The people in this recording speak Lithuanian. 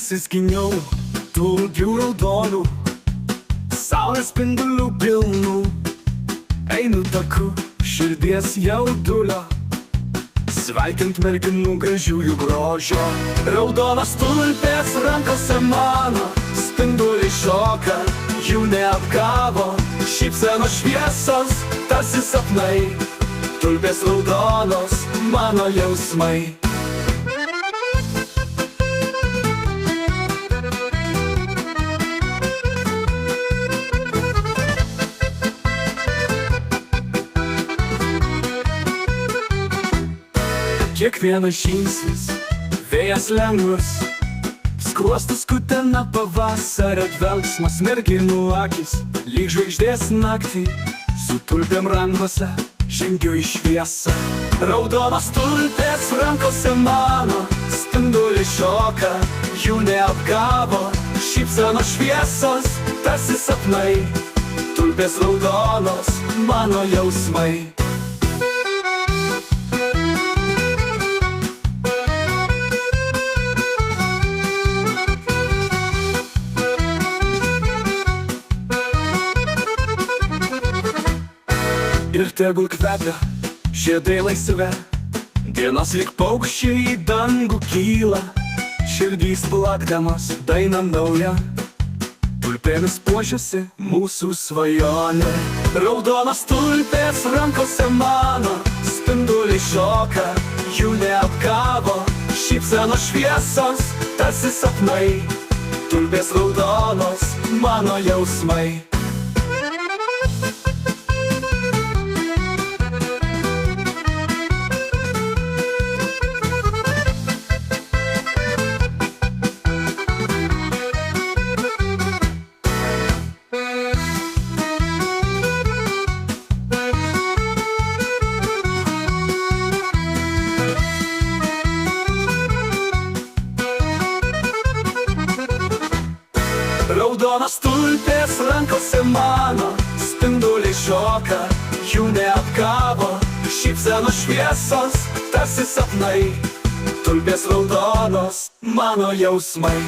prisiskiniau tulpių raudonų, saulės spindulių pilnų. Einu taku širdies jaudulio, sveikint merginų gražiųjų grožio. Raudonas tulpės rankose mano, spinduliai šoka, jų neapgavo. Šypsenos šviesos, tarsi sapnai, tulpės raudonos, mano jausmai. Kiekvienas žingsnis, vėjas lengvas, skruostus kutena pavasario dvelksmas. Merginų akys, lyg žvaigždės naktį, su tulpėm rankose žengiu į šviesą. Raudonas tulpės rankose mano, spinduliai šoka, jų neapgavo. Šypsenos šviesos, tarsi sapnai, tulpės raudonos, mano jausmai. Ir tegul kvepia žiedai laisve, dienos lyg paukščiai į dangų kyla. Širdys plakdamas dainą naują, tulpėmis puošiasi mūsų svajonė. Raudonas tulpės rankose mano, spinduliai šoka, jų neapgavo. Šypsenos šviesos, tarsi sapnai, tulpės raudonos, mano jausmai. Raudonas tulpės rankose mano, spinduliai šoka, jų neapgavo. Šypsenos šviesos, tarsi sapnai, tulpės raudonos, mano jausmai.